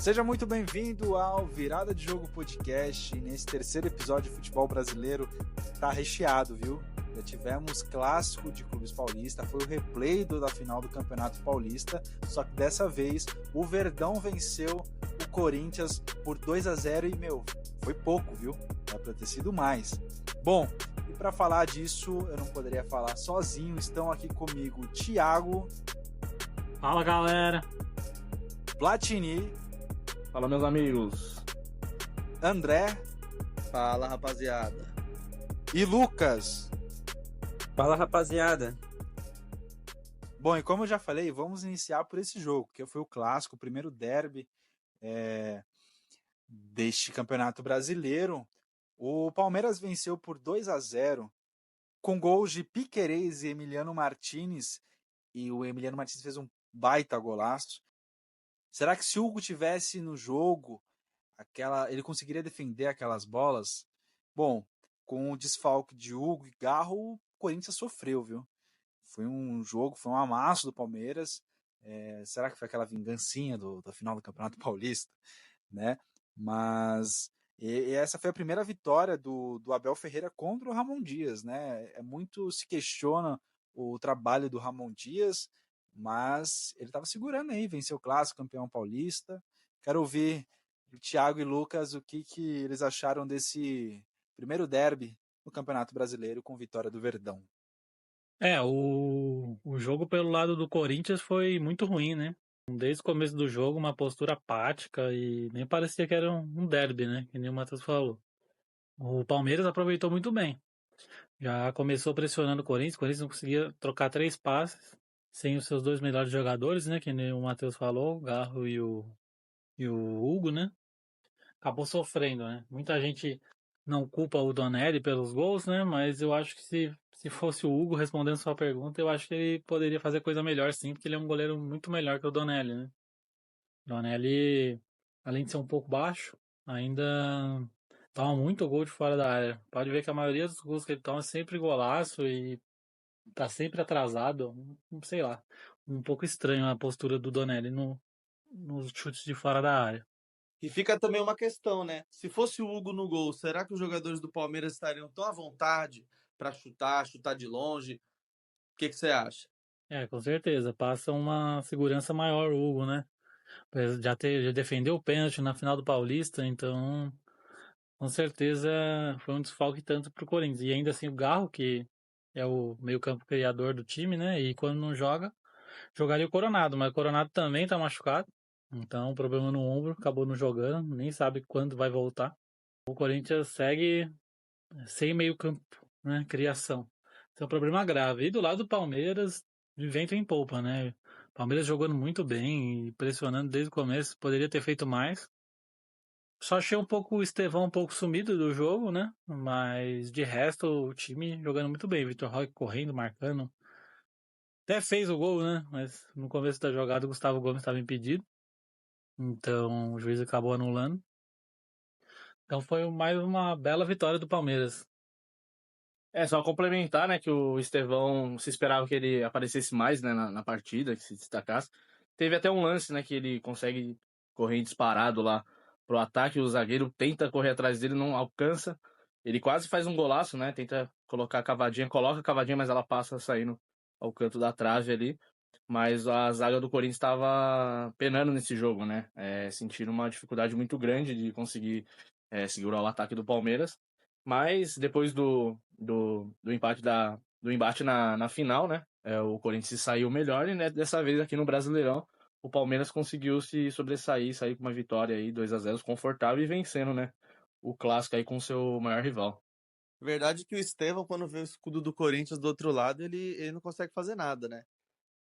Seja muito bem-vindo ao Virada de Jogo Podcast. Nesse terceiro episódio de futebol brasileiro, tá recheado, viu? Já tivemos clássico de clubes paulista, foi o replay da final do Campeonato Paulista, só que dessa vez o Verdão venceu o Corinthians por 2-0 e, foi pouco, viu? Dá pra ter sido mais. Bom, e para falar disso, eu não poderia falar sozinho, estão aqui comigo o Thiago. Fala, galera! Platini. Fala, meus amigos. André. Fala, rapaziada. E Lucas. Fala, rapaziada. Bom, e como eu já falei, vamos iniciar por esse jogo, que foi o clássico, o primeiro derby deste Campeonato Brasileiro. O Palmeiras venceu por 2-0, com gols de Piquerez e Emiliano Martinez, e o Emiliano Martinez fez um baita golaço. Será que se o Hugo tivesse no jogo, ele conseguiria defender aquelas bolas? Bom, com o desfalque de Hugo e Garro, o Corinthians sofreu, viu? Foi um jogo, foi um amasso do Palmeiras. Será que foi aquela vingancinha da final do Campeonato Paulista? Né? Mas essa foi a primeira vitória do Abel Ferreira contra o Ramon Dias, né? Muito se questiona o trabalho do Ramon Dias, mas ele estava segurando aí, venceu o clássico, campeão paulista. Quero ouvir o Thiago e Lucas o que eles acharam desse primeiro derby no Campeonato Brasileiro com vitória do Verdão. O jogo pelo lado do Corinthians foi muito ruim, né? Desde o começo do jogo, uma postura apática e nem parecia que era um derby, né? Que nem o Matheus falou. O Palmeiras aproveitou muito bem. Já começou pressionando o Corinthians não conseguia trocar 3 passes sem os seus 2 melhores jogadores, né? Que nem o Matheus falou, o Garro e o Hugo, né? Acabou sofrendo, né? Muita gente não culpa o Donelli pelos gols, né? Mas eu acho que se fosse o Hugo respondendo sua pergunta, eu acho que ele poderia fazer coisa melhor sim, porque ele é um goleiro muito melhor que o Donelli, né? O Donelli, além de ser um pouco baixo, ainda toma muito gol de fora da área. Pode ver que a maioria dos gols que ele toma é sempre golaço e tá sempre atrasado. Sei lá, um pouco estranho a postura do Donelli nos chutes de fora da área. E fica também uma questão, né? Se fosse o Hugo no gol, será que os jogadores do Palmeiras estariam tão à vontade para chutar de longe? O que você acha? Com certeza. Passa uma segurança maior o Hugo, né? Já defendeu o pênalti na final do Paulista, então com certeza foi um desfalque tanto pro Corinthians. E ainda assim o Garro, que é o meio-campo criador do time, né? E quando não joga, jogaria o Coronado, mas o Coronado também tá machucado. Então, problema no ombro, acabou não jogando, nem sabe quando vai voltar. O Corinthians segue sem meio-campo, né? Criação. Então, é um problema grave. E do lado do Palmeiras, de vento em polpa, né? Palmeiras jogando muito bem e pressionando desde o começo, poderia ter feito mais. Só achei o Estevão um pouco sumido do jogo, né? Mas de resto, o time jogando muito bem. Vitor Roque correndo, marcando. Até fez o gol, né? Mas no começo da jogada o Gustavo Gomes estava impedido. Então o juiz acabou anulando. Então foi mais uma bela vitória do Palmeiras. Só complementar, né, que o Estevão se esperava que ele aparecesse mais, né, na partida, que se destacasse. Teve até um lance, né, que ele consegue correr disparado lá pro ataque, o zagueiro tenta correr atrás dele, não alcança. Ele quase faz um golaço, né, tenta colocar a cavadinha, coloca a cavadinha, mas ela passa saindo ao canto da trave ali. Mas a zaga do Corinthians estava penando nesse jogo, né, sentindo uma dificuldade muito grande de conseguir segurar o ataque do Palmeiras. Mas depois do embate na final, né? O Corinthians saiu melhor e, né, dessa vez aqui no Brasileirão o Palmeiras conseguiu se sobressair, sair com uma vitória aí 2-0 confortável e vencendo, né? O clássico aí com o seu maior rival. Verdade que o Estevão, quando vê o escudo do Corinthians do outro lado, ele não consegue fazer nada, né?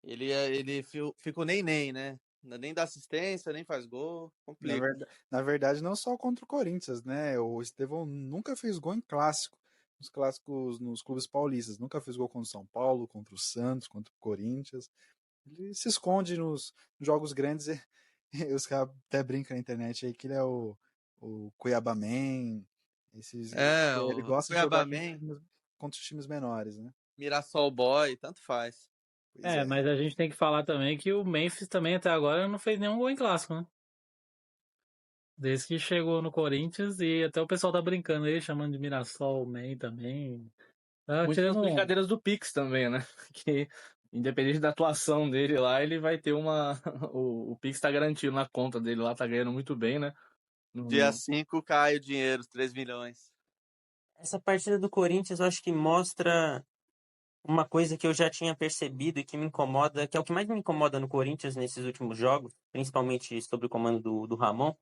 Ele fica o nem, né? Nem dá assistência, nem faz gol. Complica. Na verdade, não só contra o Corinthians, né? O Estevão nunca fez gol em clássico, nos clássicos, nos clubes paulistas. Nunca fez gol contra o São Paulo, contra o Santos, contra o Corinthians. Ele se esconde nos jogos grandes e os caras até brincam na internet aí que ele é o Cuiabá Man. Ele O gosta de Cuiabá jogar Man, contra os times menores, né? Mirassol Boy, tanto faz. Pois é. Mas a gente tem que falar também que o Memphis também até agora não fez nenhum gol em clássico, né? Desde que chegou no Corinthians e até o pessoal tá brincando aí, chamando de Mirassol Man também. Tá Muito nas tirando. brincadeiras do Pix também, né? Que independente da atuação dele lá, ele vai ter uma. O Pix tá garantido na conta dele lá, tá ganhando muito bem, né? Dia No- 5 cai o dinheiro, os 3 milhões. Essa partida do Corinthians eu acho que mostra uma coisa que eu já tinha percebido e que me incomoda, que é o que mais me incomoda no Corinthians nesses últimos jogos, principalmente sobre o comando do Ramon,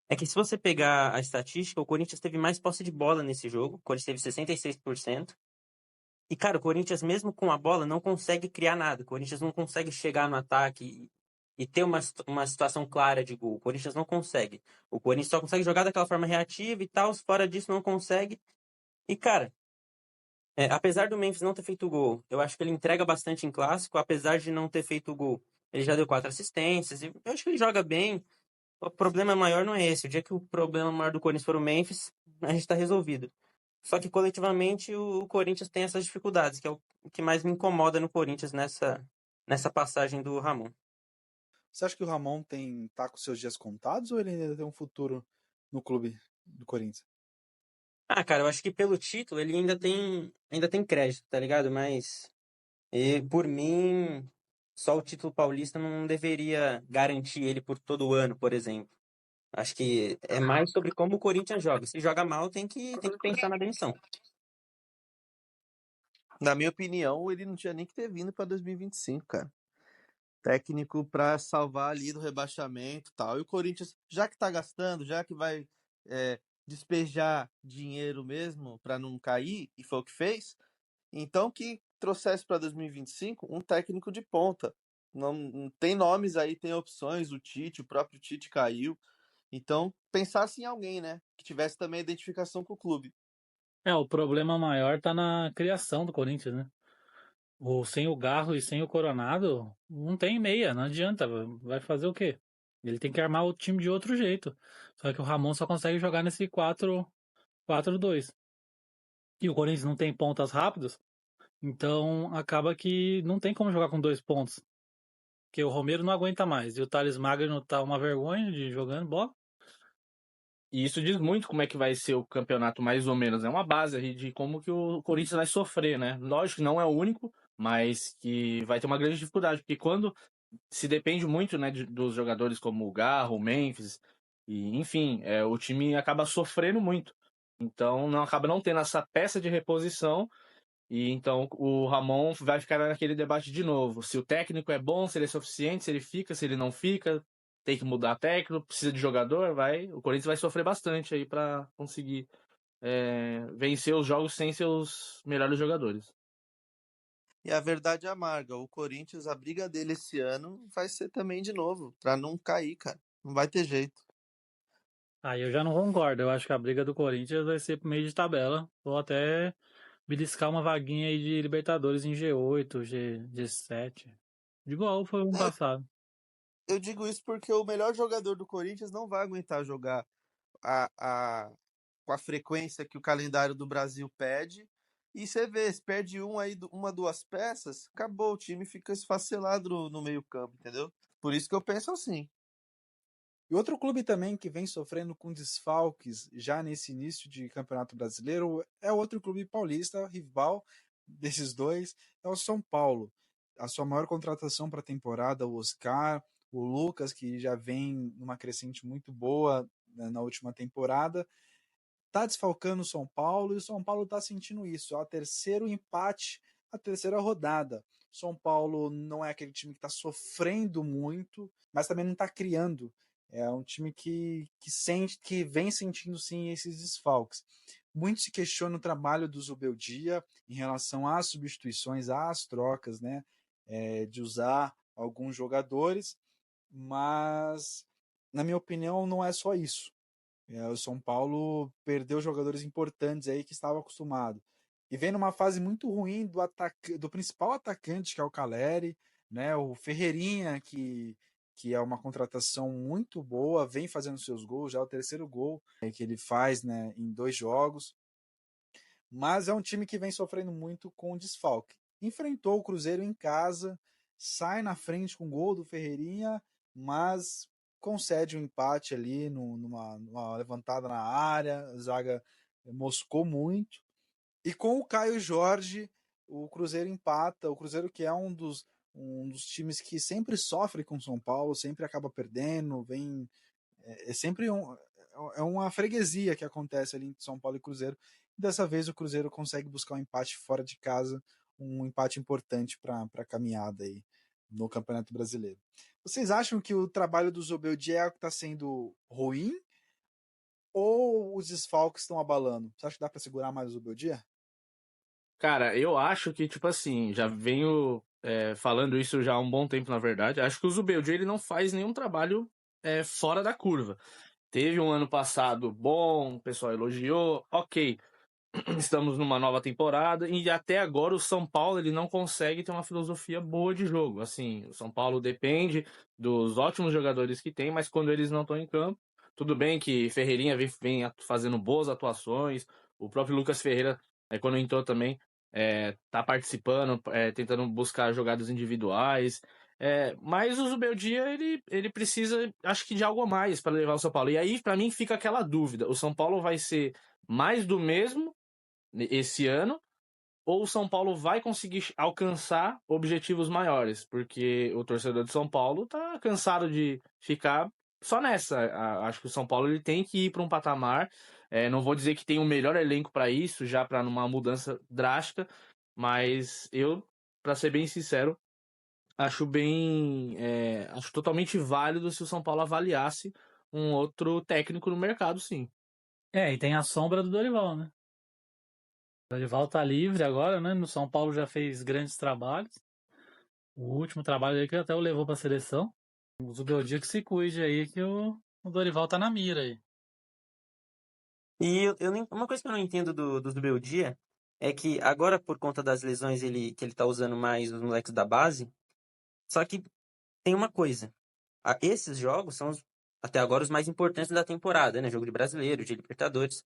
é que se você pegar a estatística, o Corinthians teve mais posse de bola nesse jogo, o Corinthians teve 66%. E, cara, o Corinthians, mesmo com a bola, não consegue criar nada. O Corinthians não consegue chegar no ataque e ter uma situação clara de gol. O Corinthians não consegue. O Corinthians só consegue jogar daquela forma reativa e tal, fora disso não consegue. E, cara, apesar do Memphis não ter feito gol, eu acho que ele entrega bastante em clássico, apesar de não ter feito gol. Ele já deu 4 assistências, e eu acho que ele joga bem. O problema maior não é esse. O dia que o problema maior do Corinthians for o Memphis, a gente tá resolvido. Só que coletivamente o Corinthians tem essas dificuldades, que é o que mais me incomoda no Corinthians nessa passagem do Ramon. Você acha que o Ramon tá com seus dias contados ou ele ainda tem um futuro no clube do Corinthians? Ah, cara, eu acho que pelo título ele ainda tem crédito, tá ligado? Mas por mim, só o título paulista não deveria garantir ele por todo o ano, por exemplo. Acho que é mais sobre como o Corinthians joga. Se joga mal, tem que pensar na demissão. Na minha opinião, ele não tinha nem que ter vindo pra 2025, cara. Técnico pra salvar ali do rebaixamento e tal. E o Corinthians, já que tá gastando, já que vai despejar dinheiro mesmo pra não cair, e foi o que fez, então que trouxesse pra 2025 um técnico de ponta. Não tem nomes aí, tem opções, o Tite, o próprio Tite caiu. Então, pensasse em alguém, né? Que tivesse também identificação com o clube. O problema maior tá na criação do Corinthians, né? Sem o Garro e sem o Coronado, não tem meia, não adianta. Vai fazer o quê? Ele tem que armar o time de outro jeito. Só que o Ramon só consegue jogar nesse 4-4-2. E o Corinthians não tem pontas rápidas, então acaba que não tem como jogar com 2 pontos. Porque o Romero não aguenta mais. E o Thales Magno tá uma vergonha de jogando bola. E isso diz muito como é que vai ser o campeonato, mais ou menos. É uma base aí de como que o Corinthians vai sofrer, né? Lógico que não é o único, mas que vai ter uma grande dificuldade, porque quando se depende muito, né, dos jogadores como o Garro, o Memphis, e enfim, o time acaba sofrendo muito. Então não acaba não tendo essa peça de reposição, e então o Ramon vai ficar naquele debate de novo. Se o técnico é bom, se ele é suficiente, se ele fica, se ele não fica, tem que mudar técnico, precisa de jogador, o Corinthians vai sofrer bastante aí para conseguir vencer os jogos sem seus melhores jogadores. E a verdade é amarga, o Corinthians, a briga dele esse ano vai ser também de novo, pra não cair, cara. Não vai ter jeito. Aí eu já não concordo. Eu acho que a briga do Corinthians vai ser pro meio de tabela. Ou até beliscar uma vaguinha aí de Libertadores em G8, G7. De igual foi o ano passado. Eu digo isso porque o melhor jogador do Corinthians não vai aguentar jogar a, a, com a frequência que o calendário do Brasil pede. E você vê, se perde uma, duas peças, acabou, o time fica esfacelado no meio-campo, entendeu? Por isso que eu penso assim. E outro clube também que vem sofrendo com desfalques já nesse início de Campeonato Brasileiro é outro clube paulista, rival desses dois, é o São Paulo. A sua maior contratação para a temporada, o Oscar, o Lucas, que já vem numa crescente muito boa, né, na última temporada, tá desfalcando o São Paulo e o São Paulo tá sentindo isso. É o terceiro empate, a terceira rodada. São Paulo não é aquele time que está sofrendo muito, mas também não está criando. É um time que sente, que vem sentindo sim esses desfalques. Muito se questiona o trabalho do Zubeldia em relação às substituições, às trocas, né? De usar alguns jogadores, mas na minha opinião não é só isso. O São Paulo perdeu jogadores importantes aí que estava acostumado. E vem numa fase muito ruim do principal atacante, que é o Caleri, né? O Ferreirinha, que é uma contratação muito boa, vem fazendo seus gols, já é o terceiro gol que ele faz, né, em 2 jogos. Mas é um time que vem sofrendo muito com o desfalque. Enfrentou o Cruzeiro em casa, sai na frente com o gol do Ferreirinha, mas concede um empate ali numa levantada na área, a zaga moscou muito. E com o Caio Jorge, o Cruzeiro empata. O Cruzeiro, que é um dos times que sempre sofre com São Paulo, sempre acaba perdendo, é sempre uma freguesia que acontece ali entre São Paulo e Cruzeiro. Dessa vez o Cruzeiro consegue buscar um empate fora de casa, um empate importante para a caminhada aí no Campeonato Brasileiro. Vocês acham que o trabalho do Zubeldia está sendo ruim ou os desfalques estão abalando? Você acha que dá para segurar mais o Zubeldia? Cara, eu acho que, tipo assim, já venho falando isso já há um bom tempo, na verdade. Acho que o Zubeldia, ele não faz nenhum trabalho fora da curva. Teve um ano passado bom, o pessoal elogiou, ok. Estamos numa nova temporada e até agora o São Paulo ele não consegue ter uma filosofia boa de jogo. Assim, o São Paulo depende dos ótimos jogadores que tem, mas quando eles não estão em campo, tudo bem que Ferreirinha vem fazendo boas atuações, o próprio Lucas Ferreira, quando entrou também, tá participando, tentando buscar jogadas individuais. Mas o Zubeldia, ele precisa, acho que de algo a mais para levar o São Paulo. E aí, para mim, fica aquela dúvida: o São Paulo vai ser mais do mesmo esse ano, ou o São Paulo vai conseguir alcançar objetivos maiores? Porque o torcedor de São Paulo tá cansado de ficar só nessa. Acho que o São Paulo ele tem que ir para um patamar. Não vou dizer que tem o melhor elenco para isso, já para numa mudança drástica, mas eu, para ser bem sincero, acho totalmente válido se o São Paulo avaliasse um outro técnico no mercado, sim. E tem a sombra do Dorival, né? O Dorival tá livre agora, né? No São Paulo já fez grandes trabalhos. O último trabalho aí que até o levou pra seleção. O Zubeldia que se cuide aí, que o Dorival tá na mira aí. E uma coisa que eu não entendo do Zubeldia é que agora, por conta das lesões, que ele tá usando mais os moleques da base. Só que tem uma coisa. Esses jogos são, até agora, os mais importantes da temporada, né? Jogo de Brasileiro, de Libertadores.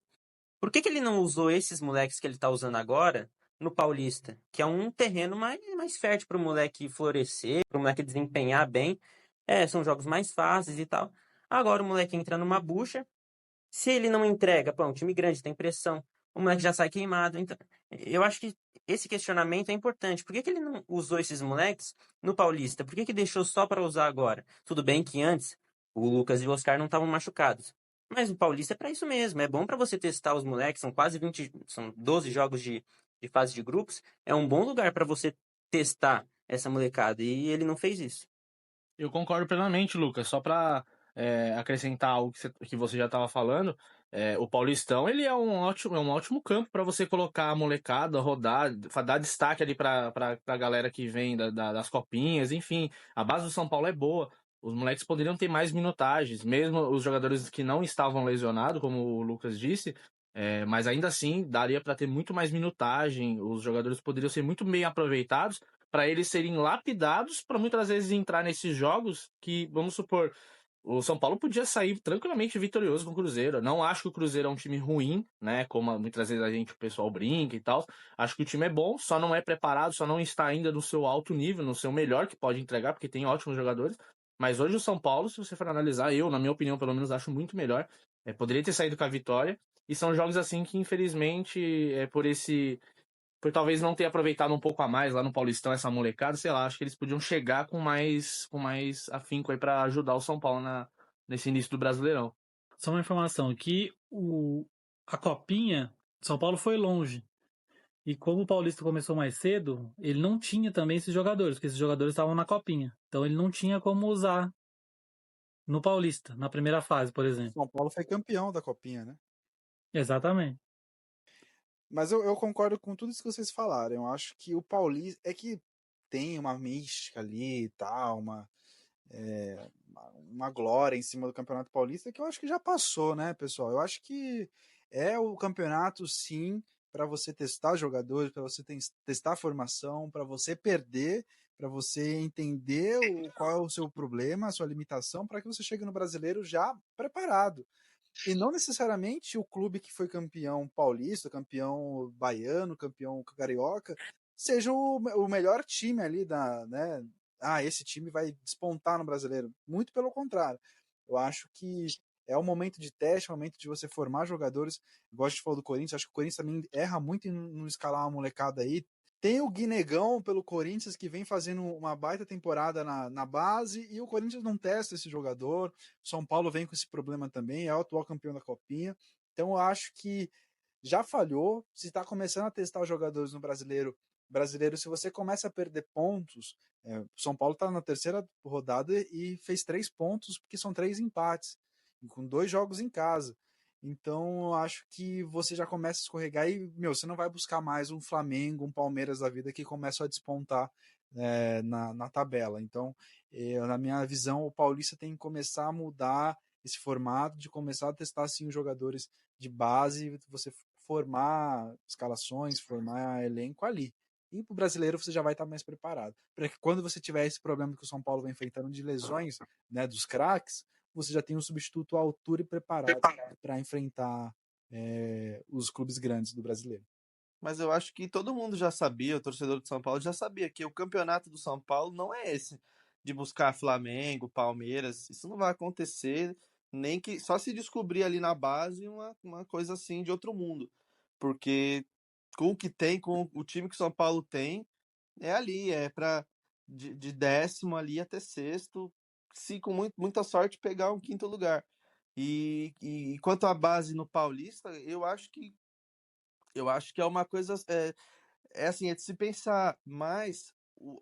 Por que ele não usou esses moleques que ele tá usando agora no Paulista? Que é um terreno mais fértil para o moleque florescer, para o moleque desempenhar bem. São jogos mais fáceis e tal. Agora o moleque entra numa bucha. Se ele não entrega, pô, um time grande tem pressão, o moleque já sai queimado. Então, eu acho que esse questionamento é importante. Por que ele não usou esses moleques no Paulista? Por que deixou só para usar agora? Tudo bem que antes o Lucas e o Oscar não estavam machucados. Mas o Paulista é para isso mesmo. É bom para você testar os moleques. São quase 20, são 12 jogos de fase de grupos. É um bom lugar para você testar essa molecada. E ele não fez isso. Eu concordo plenamente, Lucas. Só para acrescentar algo que você já estava falando, o Paulistão ele é um ótimo campo para você colocar a molecada, rodar, dar destaque ali para a galera que vem das copinhas, enfim. A base do São Paulo é boa. Os moleques poderiam ter mais minutagens, mesmo os jogadores que não estavam lesionados, como o Lucas disse, mas ainda assim daria para ter muito mais minutagem. Os jogadores poderiam ser muito bem aproveitados para eles serem lapidados para muitas vezes entrar nesses jogos que, vamos supor, o São Paulo podia sair tranquilamente vitorioso com o Cruzeiro. Não acho que o Cruzeiro é um time ruim, né? Como muitas vezes o pessoal brinca e tal. Acho que o time é bom, só não é preparado, só não está ainda no seu alto nível, no seu melhor que pode entregar, porque tem ótimos jogadores. Mas hoje o São Paulo, se você for analisar, eu, na minha opinião, pelo menos, acho muito melhor. Poderia ter saído com a vitória. E são jogos assim que, infelizmente, por talvez não ter aproveitado um pouco a mais lá no Paulistão essa molecada, sei lá, acho que eles podiam chegar com mais afinco aí para ajudar o São Paulo nesse início do Brasileirão. Só uma informação, que a Copinha, São Paulo foi longe. E como o Paulista começou mais cedo, ele não tinha também esses jogadores, porque esses jogadores estavam na Copinha. Então ele não tinha como usar no Paulista, na primeira fase, por exemplo. São Paulo foi campeão da Copinha, né? Exatamente. Mas eu concordo com tudo isso que vocês falaram. Eu acho que o Paulista é que tem uma mística ali e tal, uma glória em cima do Campeonato Paulista que eu acho que já passou, né, pessoal? Eu acho que é o campeonato, sim, para você testar jogadores, para você testar a formação, para você perder, para você entender qual é o seu problema, a sua limitação, para que você chegue no brasileiro já preparado. E não necessariamente o clube que foi campeão paulista, campeão baiano, campeão carioca, seja o melhor time ali né? Esse time vai despontar no brasileiro. Muito pelo contrário. Eu acho que é um momento de teste, é um momento de você formar jogadores. Gosto de falar do Corinthians, acho que o Corinthians também erra muito em não escalar uma molecada aí. Tem o Guinegão pelo Corinthians, que vem fazendo uma baita temporada na base, e o Corinthians não testa esse jogador. O São Paulo vem com esse problema também, é o atual campeão da Copinha. Então eu acho que já falhou. Se está começando a testar os jogadores no brasileiro, se você começa a perder pontos, o São Paulo está na terceira rodada e fez 3 pontos, porque são 3 empates, com 2 jogos em casa. Então, eu acho que você já começa a escorregar e, você não vai buscar mais um Flamengo, um Palmeiras da vida que começa a despontar na tabela. Então, na minha visão, o Paulista tem que começar a mudar esse formato, de começar a testar, sim, os jogadores de base, você formar escalações, formar elenco ali. E para o brasileiro você já vai estar mais preparado. Para que quando você tiver esse problema que o São Paulo vem enfrentando de lesões, né, dos craques, você já tem um substituto à altura e preparado para enfrentar os clubes grandes do brasileiro. Mas eu acho que todo mundo já sabia, o torcedor do São Paulo já sabia que o campeonato do São Paulo não é esse de buscar Flamengo, Palmeiras. Isso não vai acontecer, nem que só se descobrir ali na base uma coisa assim de outro mundo. Porque com o que tem, com o time que o São Paulo tem, é ali, é para de 10º ali até sexto, se com muita sorte pegar um quinto lugar. E quanto à base no Paulista, eu acho que é uma coisa assim, é de se pensar, mas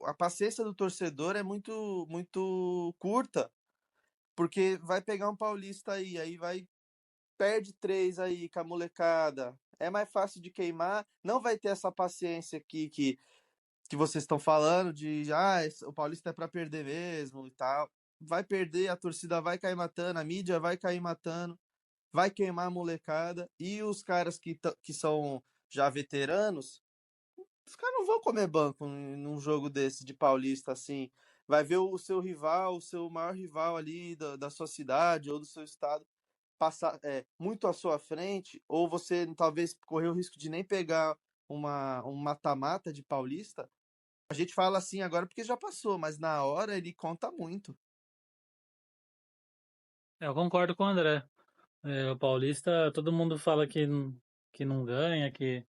a paciência do torcedor é muito muito curta, porque vai pegar um paulista aí vai perde 3 aí com a molecada, é mais fácil de queimar, não vai ter essa paciência que vocês estão falando de o paulista é para perder mesmo e tal. Vai perder, a torcida vai cair matando, a mídia vai cair matando, vai queimar a molecada e os caras que são já veteranos, os caras não vão comer banco num jogo desse de paulista assim. Vai ver o seu rival, o seu maior rival ali da sua cidade ou do seu estado passar muito à sua frente, ou você talvez correr o risco de nem pegar um mata-mata de paulista. A gente fala assim agora porque já passou, mas na hora ele conta muito. Eu concordo com o André. O Paulista, todo mundo fala que não ganha, que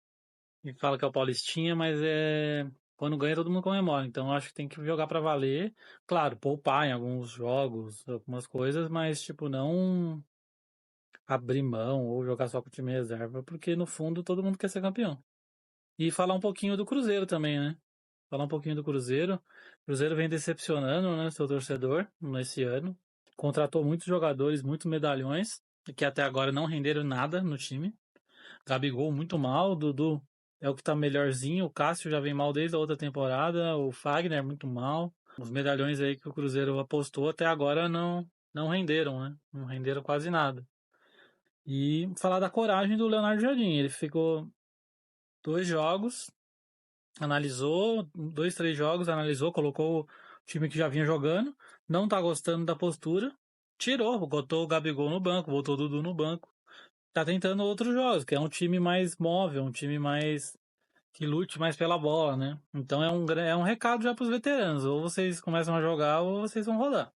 fala que é o Paulistinha, mas quando ganha todo mundo comemora. Então eu acho que tem que jogar pra valer. Claro, poupar em alguns jogos, algumas coisas, mas tipo, não abrir mão ou jogar só com o time reserva, porque no fundo todo mundo quer ser campeão. E falar um pouquinho do Cruzeiro também, né? Falar um pouquinho do Cruzeiro. O Cruzeiro vem decepcionando, né, seu torcedor nesse ano. Contratou muitos jogadores, muitos medalhões, que até agora não renderam nada no time. Gabigol muito mal, Dudu é o que tá melhorzinho, o Cássio já vem mal desde a outra temporada, o Fagner muito mal. Os medalhões aí que o Cruzeiro apostou até agora não renderam, né? Não renderam quase nada. E falar da coragem do Leonardo Jardim. Ele ficou 2 jogos, analisou, 2, 3 jogos, analisou, colocou o time que já vinha jogando, não tá gostando da postura, tirou, botou o Gabigol no banco, botou o Dudu no banco. Tá tentando outros jogos, que é um time mais móvel, um time mais que lute mais pela bola, né? Então é um recado já pros veteranos, ou vocês começam a jogar ou vocês vão rodar.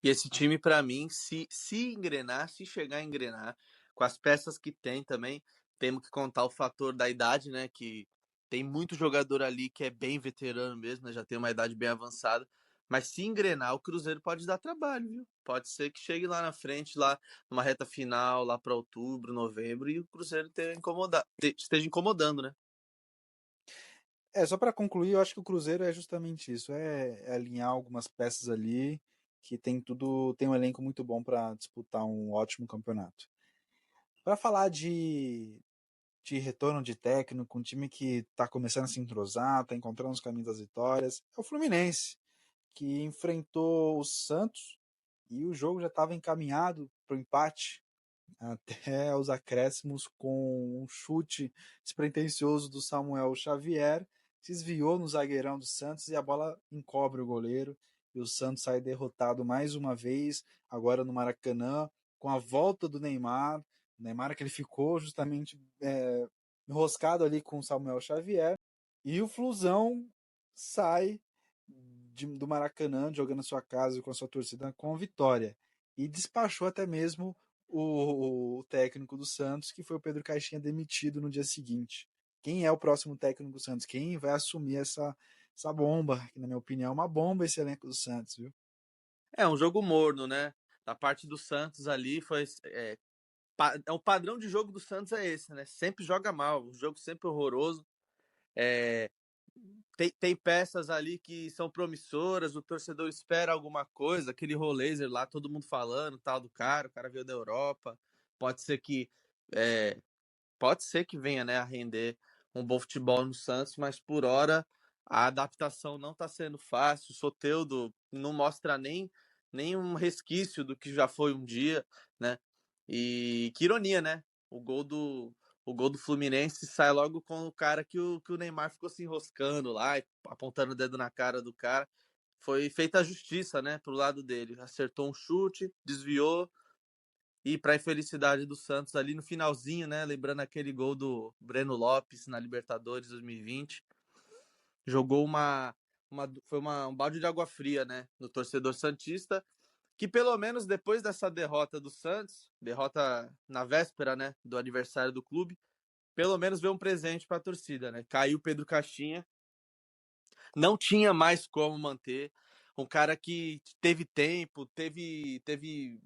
E esse time, para mim, se engrenar, se chegar a engrenar, com as peças que tem também, temos que contar o fator da idade, né? Que tem muito jogador ali que é bem veterano mesmo, né? Já tem uma idade bem avançada. Mas se engrenar, o Cruzeiro pode dar trabalho, viu? Pode ser que chegue lá na frente, lá numa reta final, lá para outubro, novembro, e o Cruzeiro esteja incomodando, né? Só para concluir, eu acho que o Cruzeiro é justamente isso, é alinhar algumas peças ali que tem um elenco muito bom para disputar um ótimo campeonato. Para falar de retorno de técnico, um time que está começando a se entrosar, está encontrando os caminhos das vitórias, é o Fluminense, que enfrentou o Santos e o jogo já estava encaminhado para o empate até os acréscimos, com um chute despretensioso do Samuel Xavier, desviou no zagueirão do Santos e a bola encobre o goleiro, e o Santos sai derrotado mais uma vez, agora no Maracanã, com a volta do Neymar. O Neymar, que ele ficou justamente enroscado ali com o Samuel Xavier, e o Flusão sai do Maracanã, jogando na sua casa com a sua torcida com vitória. E despachou até mesmo o técnico do Santos, que foi o Pedro Caixinha, demitido no dia seguinte. Quem é o próximo técnico do Santos? Quem vai assumir essa bomba? Que, na minha opinião, é uma bomba esse elenco do Santos, viu? É um jogo morno, né? Da parte do Santos ali foi. O padrão de jogo do Santos é esse, né? Sempre joga mal, um jogo sempre horroroso. Tem peças ali que são promissoras, o torcedor espera alguma coisa, aquele Rollaser lá, todo mundo falando, tal do cara, o cara veio da Europa, pode ser que venha, né, a render um bom futebol no Santos, mas por hora a adaptação não está sendo fácil. O Soteldo não mostra nem um resquício do que já foi um dia, né? E que ironia, né? O gol do Fluminense sai logo com o cara que o Neymar ficou se enroscando lá, apontando o dedo na cara do cara. Foi feita a justiça, né, pro lado dele. Acertou um chute, desviou, e para a infelicidade do Santos ali no finalzinho, né, lembrando aquele gol do Breno Lopes na Libertadores 2020, jogou um balde de água fria, né, no torcedor santista, que pelo menos depois dessa derrota do Santos, derrota na véspera, né, do aniversário do clube, pelo menos veio um presente para a torcida, né? Caiu Pedro Caixinha, não tinha mais como manter, um cara que teve tempo, teve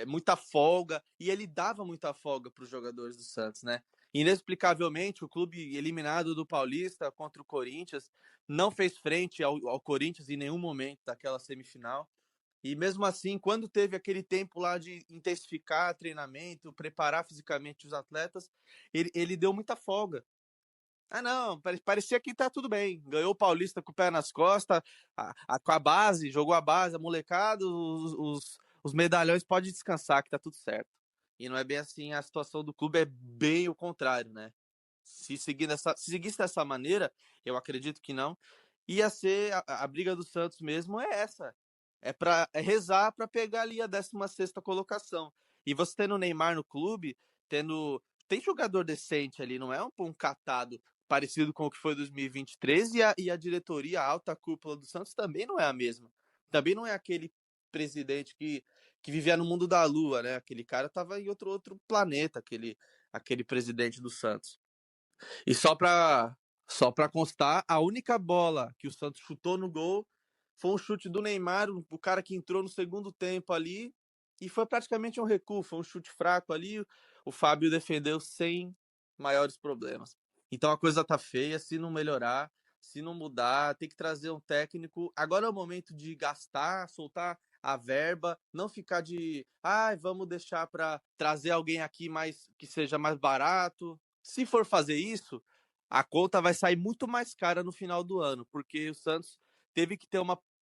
muita folga, e ele dava muita folga para os jogadores do Santos, né? Inexplicavelmente, o clube eliminado do Paulista contra o Corinthians não fez frente ao Corinthians em nenhum momento daquela semifinal. E mesmo assim, quando teve aquele tempo lá de intensificar treinamento, preparar fisicamente os atletas, ele deu muita folga. Ah, não, parecia que tá tudo bem. Ganhou o Paulista com o pé nas costas, com a base, jogou a base, a molecada, os medalhões pode descansar que tá tudo certo. E não é bem assim, a situação do clube é bem o contrário, né? Se seguisse dessa maneira, eu acredito que não, ia ser a briga do Santos mesmo é essa. É rezar para pegar ali a 16ª colocação. E você tendo o Neymar no clube, tem jogador decente ali, não é um catado parecido com o que foi 2023, e a diretoria, a alta cúpula do Santos também não é a mesma. Também não é aquele presidente que vivia no mundo da lua, né? Aquele cara estava em outro planeta, aquele presidente do Santos. E só para constar, a única bola que o Santos chutou no gol foi um chute do Neymar, o cara que entrou no segundo tempo ali, e foi praticamente um recuo, foi um chute fraco ali, o Fábio defendeu sem maiores problemas. Então a coisa tá feia, se não melhorar, se não mudar, tem que trazer um técnico. Agora é o momento de gastar, soltar a verba, não ficar vamos deixar para trazer alguém aqui que seja mais barato. Se for fazer isso, a conta vai sair muito mais cara no final do ano, porque o Santos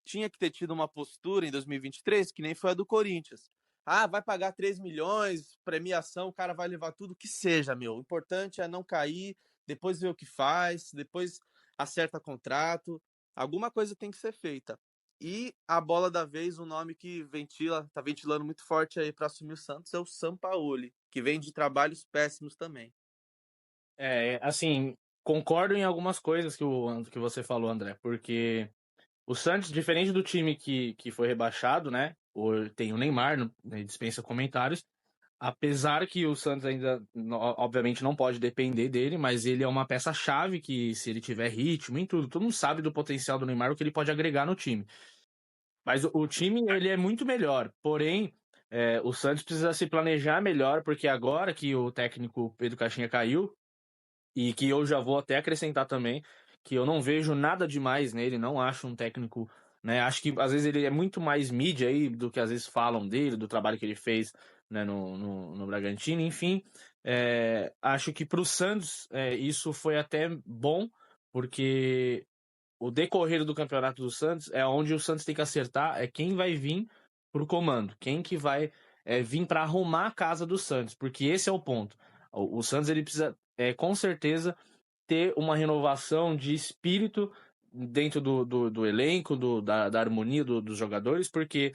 tinha que ter tido uma postura em 2023 que nem foi a do Corinthians. Vai pagar 3 milhões, premiação, o cara vai levar tudo, que seja, meu. O importante é não cair, depois ver o que faz, depois acerta contrato. Alguma coisa tem que ser feita. E a bola da vez, o nome que tá ventilando muito forte aí para assumir o Santos é o Sampaoli, que vem de trabalhos péssimos também. Assim, concordo em algumas coisas que você falou, André, porque o Santos, diferente do time que foi rebaixado, né? Tem o Neymar, né, dispensa comentários. Apesar que o Santos ainda, obviamente, não pode depender dele, mas ele é uma peça-chave que, se ele tiver ritmo em tudo, todo mundo sabe do potencial do Neymar, o que ele pode agregar no time. Mas o time, ele é muito melhor. Porém, o Santos precisa se planejar melhor, porque agora que o técnico Pedro Caixinha caiu, e que eu já vou até acrescentar também, que eu não vejo nada demais nele, não acho um técnico, né? Acho que às vezes ele é muito mais mídia aí do que às vezes falam dele, do trabalho que ele fez, né, no Bragantino, enfim. Acho que para o Santos isso foi até bom, porque o decorrer do campeonato do Santos é onde o Santos tem que acertar, é quem vai vir pro comando, quem que vai vir para arrumar a casa do Santos, porque esse é o ponto. O Santos ele precisa, com certeza, ter uma renovação de espírito dentro do elenco, da harmonia dos jogadores, porque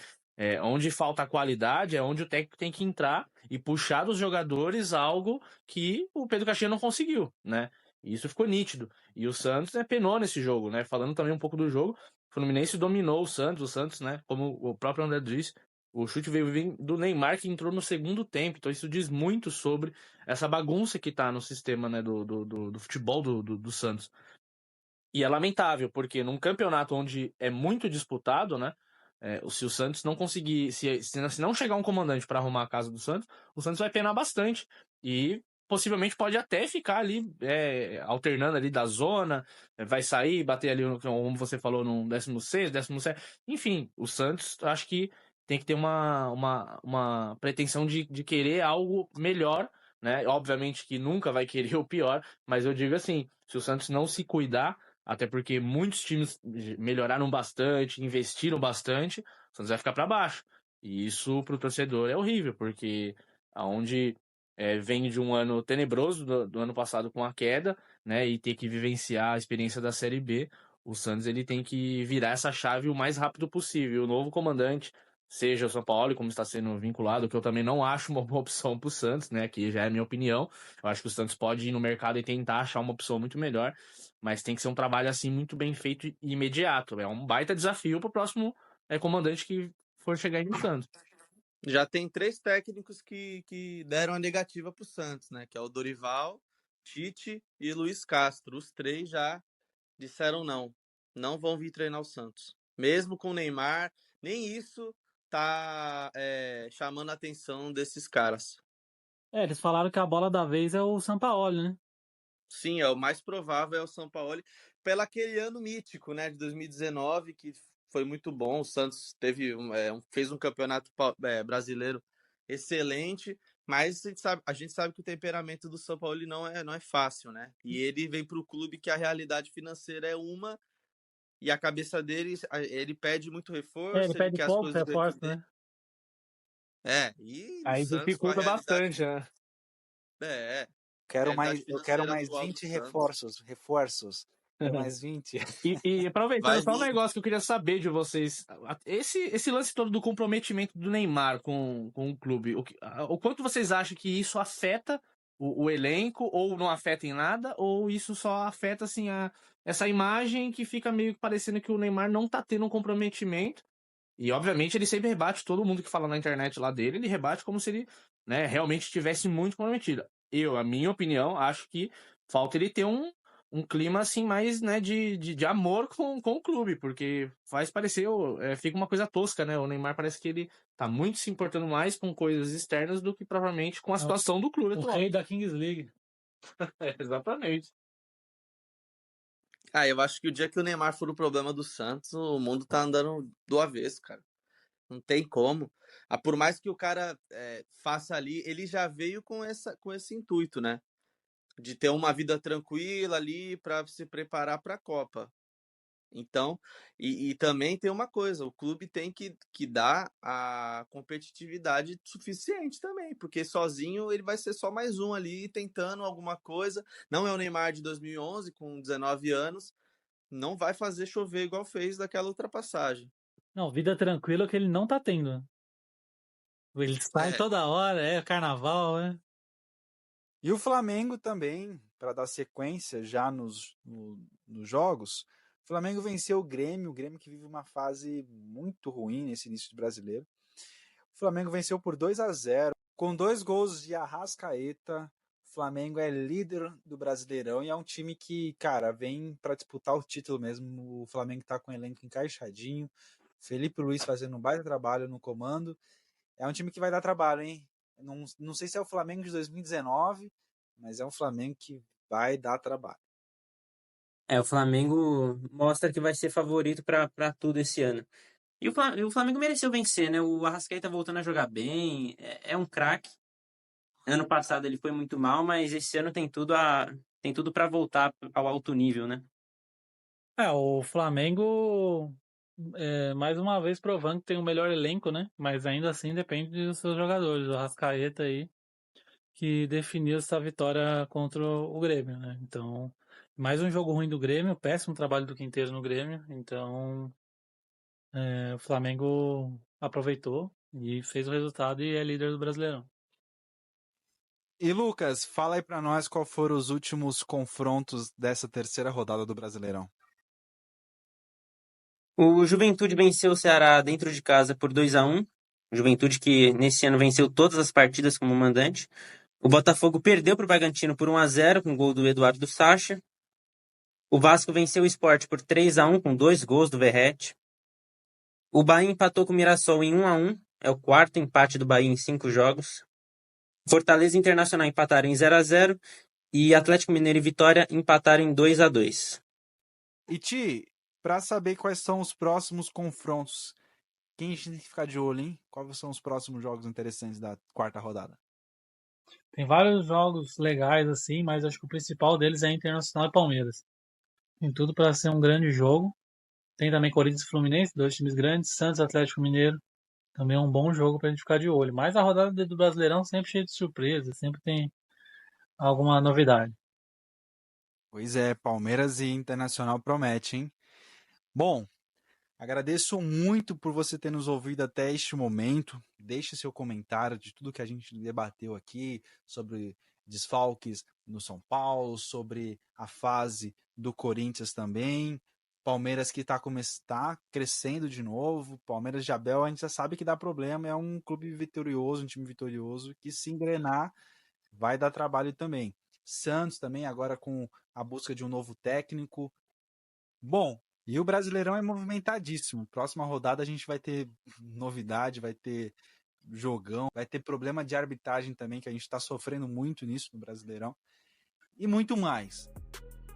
onde falta qualidade é onde o técnico tem que entrar e puxar dos jogadores algo que o Pedro Caixinha não conseguiu, né? Isso ficou nítido. E o Santos penou nesse jogo, né? Falando também um pouco do jogo, Fluminense dominou o Santos, né? Como o próprio André disse, o chute veio do Neymar, que entrou no segundo tempo. Então isso diz muito sobre essa bagunça que tá no sistema, né, do futebol do Santos. E é lamentável, porque num campeonato onde é muito disputado, né? Se o Santos não conseguir, se não chegar um comandante para arrumar a casa do Santos, o Santos vai penar bastante. E possivelmente pode até ficar ali alternando ali da zona, vai sair, bater ali, como você falou, no 16º, 17º. Enfim, o Santos acho que tem que ter uma pretensão de querer algo melhor, né? Obviamente que nunca vai querer o pior, mas eu digo assim, se o Santos não se cuidar, até porque muitos times melhoraram bastante, investiram bastante, o Santos vai ficar para baixo. E isso para o torcedor é horrível, porque aonde vem de um ano tenebroso do ano passado com a queda, né, e ter que vivenciar a experiência da Série B, o Santos ele tem que virar essa chave o mais rápido possível. O novo comandante, seja o São Paulo, como está sendo vinculado, que eu também não acho uma boa opção para o Santos, né, que já é a minha opinião. Eu acho que o Santos pode ir no mercado e tentar achar uma opção muito melhor, mas tem que ser um trabalho assim muito bem feito e imediato. É um baita desafio para o próximo comandante que for chegar aí no Santos. Já tem 3 técnicos que deram a negativa pro Santos, né? Que é o Dorival, Tite e Luiz Castro. Os 3 já disseram não. Não vão vir treinar o Santos. Mesmo com o Neymar, nem isso tá chamando a atenção desses caras. Eles falaram que a bola da vez é o Sampaoli, né? Sim, o mais provável é o Sampaoli, pelo aquele ano mítico, né, de 2019, que foi muito bom. O Santos fez um campeonato brasileiro excelente, mas a gente sabe que o temperamento do Sampaoli não é fácil, né? E ele vem para o clube que a realidade financeira é uma, e a cabeça dele, ele pede muito Ele reforço, ele pede quer as pouco coisas do jeito reforço, dele. né? E o Aí Santos com a dificulta realidade, bastante, né? a Eu realidade quero financeira mais atual do 20 Santos. reforços. Quero mais 20. E aproveitando, Vai só um vir. negócio que eu queria saber de vocês. Esse lance todo do comprometimento do Neymar com o clube, o quanto vocês acham que isso afeta o elenco, ou não afeta em nada, ou isso só afeta assim, essa imagem que fica meio que parecendo que o Neymar não tá tendo um comprometimento. E obviamente ele sempre rebate todo mundo que fala na internet lá dele, ele rebate como se ele, né, realmente estivesse muito comprometido. A minha opinião, acho que falta ele ter um clima assim mais, né, de amor com o clube, porque faz parecer, fica uma coisa tosca, né? O Neymar parece que ele tá muito se importando mais com coisas externas do que propriamente com a situação do clube O atual. rei da Kings League. Exatamente. Eu acho que o dia que o Neymar for o problema do Santos, o mundo tá andando do avesso, cara. Não tem como. Por mais que o cara faça ali, ele já veio com esse intuito, né? De ter uma vida tranquila ali para se preparar para a Copa. Então, e também tem uma coisa, o clube tem que dar a competitividade suficiente também, porque sozinho ele vai ser só mais um ali tentando alguma coisa. Não é o Neymar de 2011, com 19 anos, não vai fazer chover igual fez daquela ultrapassagem. Não, vida tranquila que ele não tá tendo. Ele sai É, toda hora, é carnaval, né? E o Flamengo também, para dar sequência já nos jogos, o Flamengo venceu o Grêmio que vive uma fase muito ruim nesse início de brasileiro. O Flamengo venceu por 2-0, com 2 gols de Arrascaeta. O Flamengo é líder do Brasileirão e é um time que, cara, vem para disputar o título mesmo. O Flamengo está com o elenco encaixadinho. Felipe Luiz fazendo um baita trabalho no comando. É um time que vai dar trabalho, hein? Não sei se é o Flamengo de 2019, mas é um Flamengo que vai dar trabalho. O Flamengo mostra que vai ser favorito para tudo esse ano. E o Flamengo mereceu vencer, né? O Arrascaeta voltando a jogar bem, é um craque. Ano passado ele foi muito mal, mas esse ano tem tudo para voltar ao alto nível, né? O Flamengo, mais uma vez provando que tem o melhor elenco, né? Mas ainda assim depende dos seus jogadores. O Arrascaeta aí, que definiu essa vitória contra o Grêmio, né? Então, mais um jogo ruim do Grêmio, péssimo trabalho do Quinteiro no Grêmio. Então, o Flamengo aproveitou e fez o resultado e é líder do Brasileirão. E Lucas, fala aí para nós qual foram os últimos confrontos dessa terceira rodada do Brasileirão. O Juventude venceu o Ceará dentro de casa por 2-1. Juventude que nesse ano venceu todas as partidas como mandante. O Botafogo perdeu para o Bragantino por 1-0 com gol do Eduardo Sacha. O Vasco venceu o Sport por 3-1 com 2 gols do Verratti. O Bahia empatou com o Mirassol em 1-1. É o quarto empate do Bahia em 5 jogos. Fortaleza e Internacional empataram em 0-0. E Atlético Mineiro e Vitória empataram em 2-2. E Ti, pra saber quais são os próximos confrontos, quem a gente tem que ficar de olho, hein? Quais são os próximos jogos interessantes da quarta rodada? Tem vários jogos legais assim, mas acho que o principal deles é Internacional e Palmeiras. Tem tudo para ser um grande jogo. Tem também Corinthians e Fluminense, 2 times grandes, Santos e Atlético Mineiro. Também é um bom jogo pra gente ficar de olho. Mas a rodada do Brasileirão sempre cheia de surpresas, sempre tem alguma novidade. Pois é, Palmeiras e Internacional promete, hein? Bom, agradeço muito por você ter nos ouvido até este momento. Deixe seu comentário de tudo que a gente debateu aqui sobre desfalques no São Paulo, sobre a fase do Corinthians também. Palmeiras que está crescendo de novo. Palmeiras de Abel a gente já sabe que dá problema. É um clube vitorioso, um time vitorioso que se engrenar vai dar trabalho também. Santos também agora com a busca de um novo técnico. Bom, e o Brasileirão é movimentadíssimo. Próxima rodada a gente vai ter novidade, vai ter jogão, vai ter problema de arbitragem também, que a gente está sofrendo muito nisso no Brasileirão. E muito mais.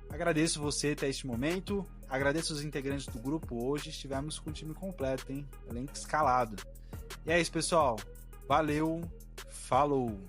Agradeço você até este momento. Agradeço os integrantes do grupo. Hoje estivemos com o time completo, hein? Elenco escalado. E é isso, pessoal. Valeu. Falou.